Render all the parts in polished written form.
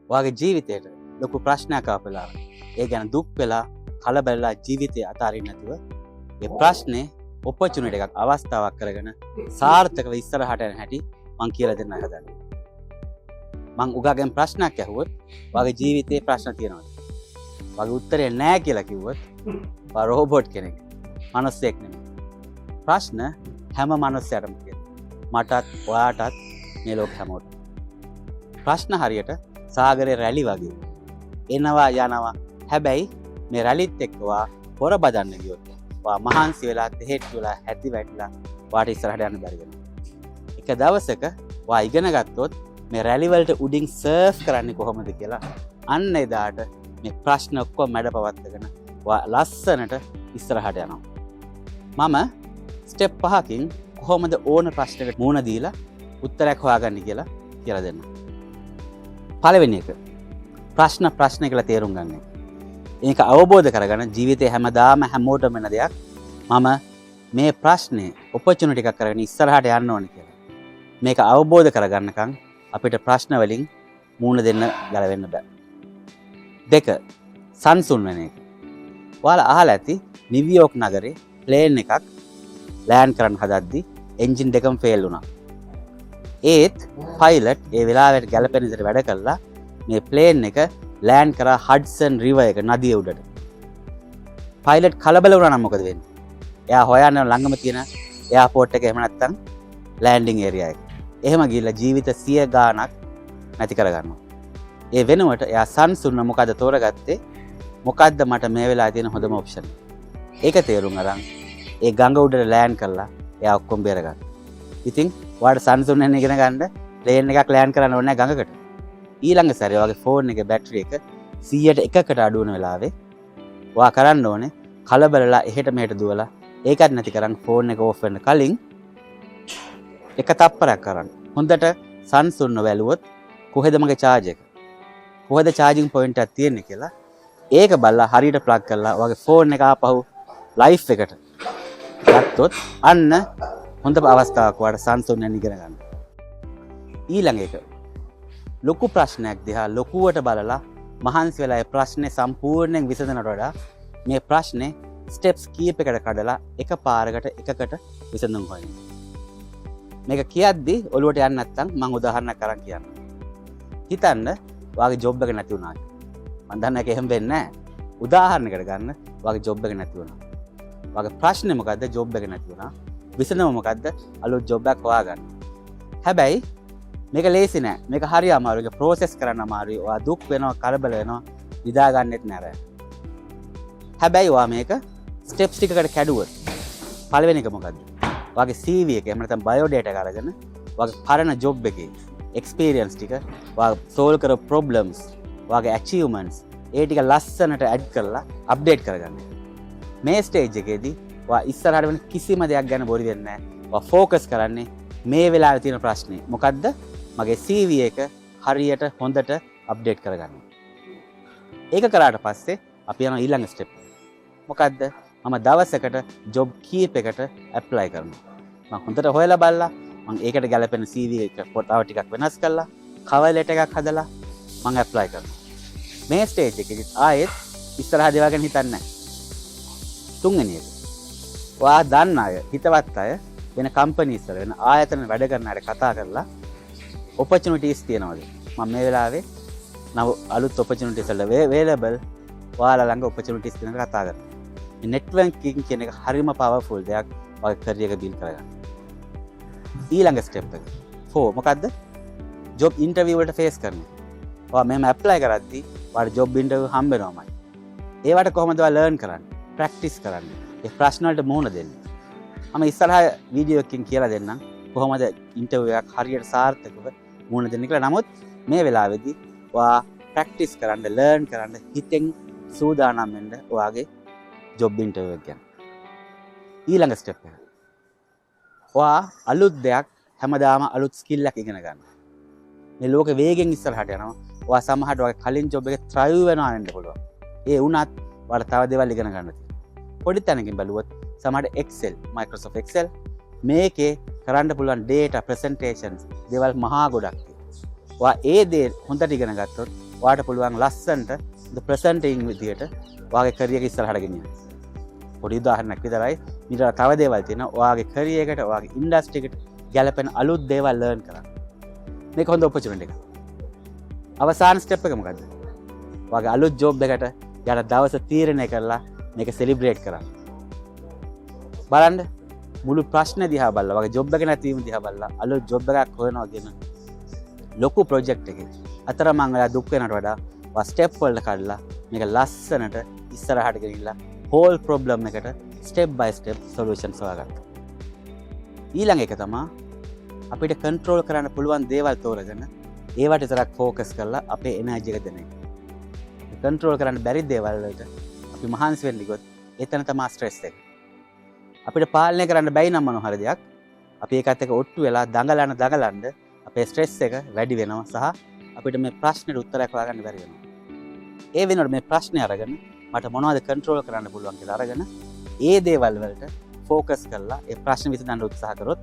ඔයාගේ ජීවිතේට ලොකු ප්‍රශ්නයක් ආපෙලා ඒ ගැන දුක් වෙලා කලබලලා ජීවිතය අතාරින්න නැතුව ඒ ප්‍රශ්නේ ඔපචුනිටි එකක් අවස්ථාවක් කරගෙන සාර්ථකව ඉස්සරහට යන හැටි මං කියලා දෙන්න හදන්නේ. මං උගාගෙන් ප්‍රශ්නයක් ඇහුවොත් ඔයාගේ ජීවිතේ ප්‍රශ්න තියෙනවද? ඔයාගේ උත්තරේ නෑ කියලා කිව්වොත් ඔයා රෝබෝට් කෙනෙක්. මිනිස්සෙක් නෙමෙයි. ප්‍රශ්න හැම මිනිස්සයටම තියෙනවා. මටත් ඔයාටත් මේ ලෝක හැමෝටම. ප්‍රශ්න හරියට සාගරේ රැලි වගේ එනවා යනවා. හැබැයි මේ රැලිත් එක්ක ඔයා පොර බදන්න ගියොත් ඔයා මහන්සි වෙලා තෙහෙට් වෙලා හැටි වැටිලා ඔයාට ඉස්සරහට යන්න බැරි වෙනවා. එක දවසක ඔයා ඉගෙන ගත්තොත් මේ රැලි වලට උඩින් සර්ෆ් කරන්නේ කොහොමද කියලා අන්න එදාට මේ ප්‍රශ්න ඔක්කොම මැඩ පවත්වාගෙන ඔයා ලස්සනට ඉස්සරහට යනවා. මම ස්ටෙප් 5කින් කොහොමද ඕන ප්‍රශ්නකට මුහුණ දීලා උත්තරයක් හොයාගන්නේ කියලා දෙන්න. පළවෙනි එක ප්‍රශ්න කියලා තේරුම් ගන්න එක. ඒක අවබෝධ කරගන්න ජීවිතේ හැමදාම හැමෝටම වෙන දෙයක්. මම මේ ප්‍රශ්නේ ඔපචුනිටි එකක් කරගෙන ඉස්සරහට යන්න ඕනේ කියලා. මේක අවබෝධ කරගන්නකම් අපිට ප්‍රශ්න වලින් මුහුණ දෙන්න ගැලවෙන්න බෑ. 2. සංසුන් වෙන එක. ඔයාලා අහලා ඇති නිව්යෝක් නගරේ ප්ලේන් එකක් ලෑන්ඩ් කරන්න හදද්දි එන්ජින් දෙකම ෆේල් වුණා. ඒත් පයිලට් ඒ වෙලාවට ගැලපෙන විදිහට වැඩ කළා මේ ප්ලේන් එක ලෑන්ඩ් කරා හඩ්සන් රිවර් එක නදිය උඩට. පයිලට් කලබල වුණා නම් මොකද වෙන්නේ? එයා හොයන්නේ ළඟම තියෙන එයාපෝට් එක එහෙම නැත්නම් ලෑන්ඩින් ඒරියා එක. එහෙම ගිහිල්ලා ජීවිත 100 ගාණක් නැති කරගන්නවා. ඒ වෙනුවට එයා සංසුන්ව මොකද තෝරගත්තේ? මොකද්ද මට මේ වෙලාවේ තියෙන හොඳම ඔප්ෂන්? ඒක තේරුම් අරන් ඒ ගඟ උඩට ලෑන්ඩ් කරලා එයා ඔක්කොම බේරගත්තා. ඉතින් ඔයාලට සංසුන් වෙන්න ඉගෙන ගන්න ප්ලේන් එකක් ලෑන්ඩ් කරන්න ඕනේ ගඟකට. ඊළඟ සැරේ ඔයාගේ ෆෝන් එකේ බැටරි එක 100ට අඩු වෙන වෙලාවේ ඔයා කරන්න ඕනේ කලබලලා එහෙට මෙහෙට දුවලා ඒකත් නැති කරන් ෆෝන් එක ඕෆ් වෙන්න කලින් එක තප්පරයක් කරන්න. හොඳට සංසුන්ව වැළුවොත් කොහෙද මගේ charge එක? කොහෙද charging point එකක් තියෙන්නේ කියලා ඒක බලලා හරියට ප්ලග් කරලා ඔයාගේ ෆෝන් එක ආපහු ලයිෆ් එකට ගත්තොත් අන්න හොඳ අවස්ථාවක් ඔයාලට සංසුන් වෙන්න ඉගෙන ගන්න. ඊළඟ එක ලොකු ප්‍රශ්නයක් දිහා ලොකුවට බලලා මහන්සි වෙලා ඒ ප්‍රශ්නේ සම්පූර්ණයෙන් විසඳනට වඩා මේ ප්‍රශ්නේ ස්ටෙප්ස් කීපයකට කඩලා එක පාරකට එකකට විසඳුම් හොයන්න. මේක කියද්දි ඔළුවට යන්නේ නැත්නම් මම උදාහරණයක් අරන් කියන්නම්. හිතන්න ඔයාගේ ජොබ් එක නැති වුණා. මම දන්නේ ඒක එහෙම වෙන්නේ නැහැ. උදාහරණයකට ගන්න ඔයාගේ ජොබ් එක නැති වුණා. ඔයාගේ ප්‍රශ්නේ මොකද්ද? ජොබ් එක නැති වුණා. විසඳුම මොකද්ද? අලුත් ජොබ් එකක් හොයාගන්න. හැබැයි මේක ලේසි නෑ. මේක හරි අමාරුයි. ඒක ප්‍රොසෙස් කරන්න අමාරුයි. ඔයා දුක් වෙනවා, කලබල වෙනවා, නිදා ගන්නෙත් නෑ. හැබැයි ඔයා මේක ස්ටෙප්ස් ටිකකට කැඩුවොත් පළවෙනි එක මොකද්ද? ඔයාගේ CV එක එහෙම නැත්නම් බයෝ ඩේටා එක අරගෙන ඔයාගේ පරණ ජොබ් එකේ එක්ස්පීරියන්ස් ටික, ඔයා සෝල්ව් කරපු ප්‍රොබ්ලම්ස්, ඔයාගේ ඇචීව්මන්ට්ස් ඒ ටික ලස්සනට ඇඩ් කරලා අප්ඩේට් කරගන්න. මේ ස්ටේජ් එකේදී ඔයා ඉස්සරහට වෙන කිසිම දෙයක් ගැන බොරි වෙන්නේ නැහැ. ඔයා ફોකස් කරන්නේ මේ වෙලාවේ තියෙන ප්‍රශ්නේ. මොකද්ද? මගේ CV එක හරියට හොඳට අප්ඩේට් කරගන්න. ඒක කරාට පස්සේ අපි යනවා ඊළඟ ස්ටෙප්. මොකද්ද? මම දවසකට ජොබ් කීපයකට ඇප්ලයි කරනවා. මම හොඳට හොයලා බලලා මම ඒකට ගැලපෙන CV එක තව ටිකක් වෙනස් කරලා කවර් ලෙටර් එකක් හදලා මම ඇප්ලයි කරනවා. මේ ස්ටේජ් එකේදී ආයෙත් ඉස්සරහ දේවල් ගැන හිතන්නේ නැහැ. තුන්වෙනි එක. ඔයා දන්න අය, හිතවත් අය වෙන කම්පනීස් වල වෙන ආයතන වැඩ කරන අයට කතා කරලා ඔපචුනිටිස් තියනවාද? මම මේ වෙලාවේ නව අලුත් ඔපචුනිටිස් වල අවైలබල් ඔයාලා ළඟ ඔපචුනිටිස් ගැන කතා කරනවා. මේ නෙට්වර්කින් කියන එක හරිම පවර්ෆුල් දෙයක් ඔයාගේ කැරියර් එක බිල්ඩ් කරගන්න. ඊළඟ ස්ටෙප් එක 4 මොකද්ද? ජොබ් ඉන්ටර්විව් වලට ෆේස් කරනවා. ඔයා මෙහෙම ඇප්ලයි කරද්දී ඔයාලට ජොබ් ඉන්ටර්විව් හම්බ වෙනවමයි. ඒවට කොහොමද ඔයා ලර්න් කරන්නේ? ප්‍රැක්ටිස් කරන්නේ. ඒ ප්‍රශ්න වලට මුහුණ දෙන්න. මම ඉස්සරහා වීඩියෝ එකකින් කියලා දෙන්නම් කොහොමද ඉන්ටර්විව් එකක් හරියට සාර්ථකව මුහුණ දෙන්න කියලා. නමුත් මේ වෙලාවේදී ඔයා ප්‍රැක්ටිස් කරන්න, ලර්න් කරන්න, හිතෙන් සූදානම් වෙන්න ඔයාගේ ජොබ් ඉන්ටර්විව් එක ගැන. ඊළඟ ස්ටෙප් එක. ඔයා අලුත් දෙයක් හැමදාම අලුත් ස්කිල් එකක් ඉගෙන ගන්න. මේ ලෝකෙ වේගෙන් ඉස්සරහට යනවා. ඔයා සමහරට ඔයාගේ කලින් ජොබ් එකේ ත්‍රයිව් වෙනවා වෙන්න පුළුවන්. ඒ වුණත් ඔයාලට තව දේවල් ඉගෙන ගන්න තියෙනවා. පොඩි තැනකින් බලුවොත් සමහරට Excel, Microsoft Excel මේකේ කරන්න පුළුවන් data presentations දේවල් මහා ගොඩක් තියෙනවා. ඔයා ඒ දේ හොඳට ඉගෙන ගත්තොත් ඔයාට පුළුවන් ලස්සනට the presenting විදියට ඔයාගේ කැරියර් එක ඉස්සරහට ගෙනියන්න. පොඩි උදාහරණයක් විතරයි. ඊට තව දේවල් තියෙනවා. ඔයාගේ කැරියර් එකට, ඔයාගේ ඉන්ඩස්ට්‍රි එකට ගැලපෙන අලුත් දේවල් ලර්න් කරන්න. මේක හොඳ ඔපචුනිටි එකක්. අවසාන ස්ටෙප් එක මොකද්ද? ඔයාගේ අලුත් ජොබ් එකට යාට දවස තීරණය කරලා මේක සෙලිබ්‍රේට් කරන්න. බලන්න මුළු ප්‍රශ්න දිහා බලලා වගේ ජොබ් එක නැතිවීම දිහා බලලා අලුත් ජොබ් එකක් හොයනවා කියන ලොකු ප්‍රොජෙක්ට් එකේ අතරමං වෙලා දුක් වෙනට වඩා වා ස්ටෙප් වලට කඩලා මේක ලස්සනට ඉස්සරහට ගෙනිලා හෝල් ප්‍රොබ්ලම් එකට ස්ටෙප් බයි ස්ටෙප් සොලියුෂන්ස් හොයාගන්න. ඊළඟ එක තමයි අපිට කන්ට්‍රෝල් කරන්න පුළුවන් දේවල් තෝරගෙන ඒවට විතරක් ફોකස් කරලා අපේ එනර්ජි එක දෙන එක. කන්ට්‍රෝල් කරන්න බැරි දේවල් වලට අපි මහන්සි වෙන්න ගියොත් එතන තමයි ස්ට්‍රෙස් එක. අපිට පාලනය කරන්න බැයි නම් මොන හරි දෙයක් අපි ඒකත් එක්ක ඔට්ටු වෙලා දඟලන්න අපේ ස්ට්‍රෙස් එක වැඩි වෙනවා සහ අපිට මේ ප්‍රශ්නෙට උත්තරයක් හොයාගන්න බැරි වෙනවා. ඒ වෙනකොට මේ ප්‍රශ්නේ අරගෙන මට මොනවද කන්ට්‍රෝල් කරන්න පුළුවන් කියලා අරගෙන ඒ දේවල් වලට ફોකස් කරලා ඒ ප්‍රශ්න විසඳන්න උත්සාහ කරොත්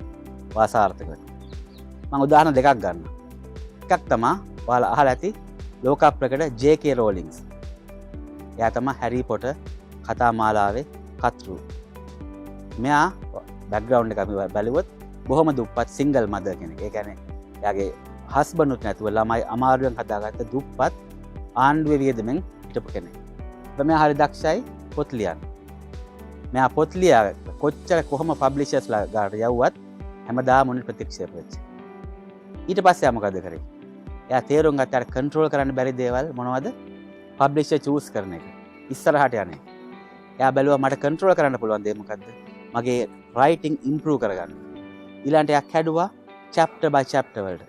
වාසාර්ථක වෙනවා. මම උදාහරණ දෙකක් ගන්නම්. එකක් තමයි ඔයාලා අහලා ඇති ලෝක ප්‍රකට J.K. Rowling. එයා තමයි හැරි පොටර් කතා මාලාවේ කතෘ. මෙයා බෑග්ග්‍රවුන්ඩ් එක අපි බලුවොත් බොහොම දුප්පත් සිංගල් මදර් කෙනෙක්. ඒ කියන්නේ එයාගේ හස්බන්ඩ් උත් නැතුව ළමයි අමාරුවෙන් හදාගත්ත දුප්පත් ආණ්ඩුවේ වියදමෙන් හිටපු කෙනෙක්. මෙයා හරි දක්ෂයි පොත් ලියන්න. මෙයා පොත් ලියා කොච්චර කොහොම පබ්ලිෂර්ස්ලා ගාට යවුවත් හැමදාම උන් ප්‍රතික්ෂේප වෙච්චා. ඊට පස්සේ එයා මොකද කරේ? එයා තේරුම් ගත්තා අර කන්ට්‍රෝල් කරන්න බැරි දේවල් මොනවද? පබ්ලිෂර් චූස් කරන එක. ඉස්සරහට යන්නේ. එයා බැලුවා මට කන්ට්‍රෝල් කරන්න පුළුවන් දේ මොකද්ද? මගේ රයිටිං ඉම්ප්‍රූව් කරගන්න. ඊළඟට එයා කැඩුවා chapter by chapter වලට.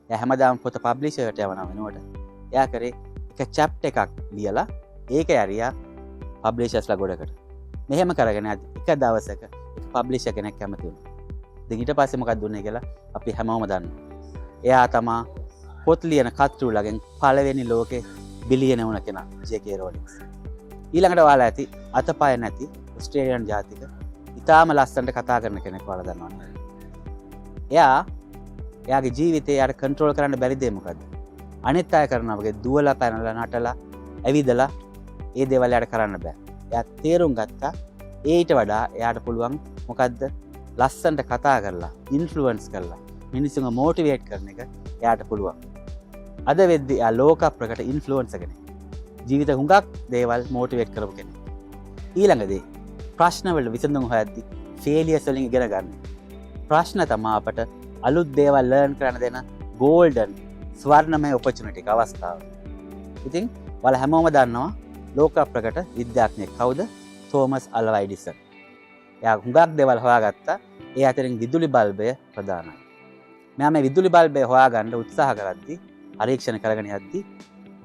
එයා හැමදාම පොත පබ්ලිෂර්ට යවනවා වෙනකොට. එයා කරේ එක chapter එකක් ලියලා ඒක ඇරියා පබ්ලිෂර්ස්ලා ගොඩකට. මෙහෙම කරගෙන යද්දි එක දවසක එක පබ්ලිෂර් කෙනෙක් කැමති වුණා. ඉතින් ඊට පස්සේ මොකක්ද දුන්නේ කියලා අපි හැමෝම දන්නවා. එයා තමයි පොත් ලියන කතෘලගෙන් පළවෙනි ලෝකේ බිලියන වුණ කෙනා J.K. Rowling. ඊළඟට ඔයාලා ඇති අතපය නැති ඔස්ට්‍රේලියානු ජාතික ඉතාම ලස්සනට කතා කරන කෙනෙක් ඔයාලා දන්නවනේ. එයාගේ ජීවිතේ යාට කන්ට්‍රෝල් කරන්න බැරි දේ මොකද්ද? අනිත් අය කරනවා වගේ දුවලා පැනලා නටලා ඇවිදලා ඒ දේවල් යාට කරන්න බෑ. එයා තේරුම් ගත්තා ඊට වඩා එයාට පුළුවන් මොකද්ද? ලස්සනට කතා කරලා ඉන්ෆ්ලුවන්ස් කරලා මිනිස්සුන්ව මොටිවේට් කරන එක එයාට පුළුවන්. අද වෙද්දී එයා ලෝක ප්‍රකට ඉන්ෆ්ලුවන්සර් කෙනෙක්. ජීවිත හුඟක් දේවල් මොටිවේට් කරපු කෙනෙක්. ඊළඟ දේ ප්‍රශ්න වල විසඳුම් හොයද්දී ෆේලියර්ස් වලින් ඉගෙන ගන්න. ප්‍රශ්න තමයි අපට අලුත් දේවල් ලර්න් කරන්න දෙන ගෝල්ඩන් ස්වර්ණමය ඔපචුනිටි එක අවස්ථාව. ඉතින් ඔයාලා හැමෝම දන්නවා ලෝක ප්‍රකට විද්‍යාඥයෙක් කවුද? තෝමස් අල්වා එඩිසන්. එයා හුඟක් දේවල් හොයාගත්තා. ඒ අතරින් විදුලි බල්බය ප්‍රධානයි. මෙයා මේ විදුලි බල්බය හොයාගන්න උත්සාහ කරද්දී පරීක්ෂණ කරගෙන යද්දී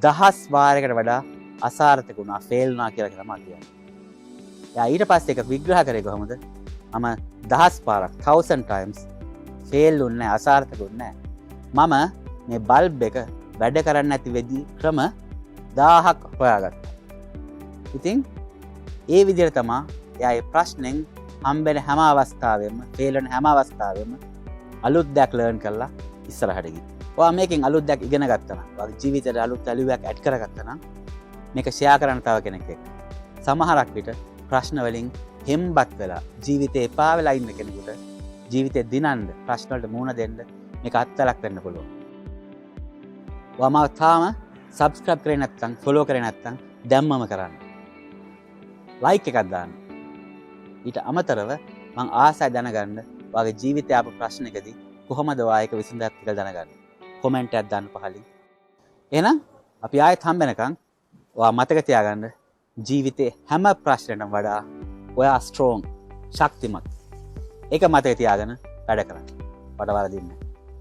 10 වාරයකට වඩා අසාර්ථක වුණා, ෆේල් වුණා කියලා තමයි කියන්නේ. එයා ඊට පස්සේ ඒක විග්‍රහ කරේ කොහොමද? මම 10 පාරක් 1000 times ෆේල් වුණේ නැහැ, අසාර්ථක වුණේ නැහැ. මම මේ බල්බ් එක වැඩ කරන්නේ නැති වෙදී ක්‍රම 1000ක් හොයාගත්තා. ඉතින් ඒ විදිහට තමයි එයා මේ ප්‍රශ්නෙන් හම්බෙන හැම අවස්ථාවෙම, ෆේල් වෙන හැම අවස්ථාවෙම අලුත් දෙයක් ලර්න් කරලා ඉස්සරහට ගිහින්. ඔයා මේකෙන් අලුත් දෙයක් ඉගෙන ගත්තා නම්, ඔයාගේ ජීවිතේට අලුත් වැලියුවක් ඇඩ් කරගත්තා නම් මේක ෂෙයා කරන්න තව කෙනෙක් එක්ක. සමහරක් විට ප්‍රශ්න වලින් හෙම්බත් වෙලා ජීවිතේ එපා වෙලා ඉන්න කෙනෙකුට ජීවිතේ දිනන්න ප්‍රශ්න වලට මුහුණ දෙන්න මේක අත්ලක් වෙන්න පුළුවන්. ඔයාම තාම subscribe කරේ නැත්නම්, follow කරේ නැත්නම් දැම්මම කරන්න. like එකක් දාන්න. ඊට අමතරව මං ආසයි දැනගන්න ඔයාගේ ජීවිතයේ ආපු ප්‍රශ්නකදී කොහොමද ඔයා ඒක විසඳන්නේ කියලා දැනගන්න. comment එකක් දාන්න පහලින්. එහෙනම් අපි ආයෙත් හම්බෙනකන් ඔයා මතක තියාගන්න ජීවිතේ හැම ප්‍රශ්නයකටම වඩා ඔයා strong, ශක්තිමත්. ඒක මතක තියාගෙන වැඩ කරන්න. වඩ වරදින්න.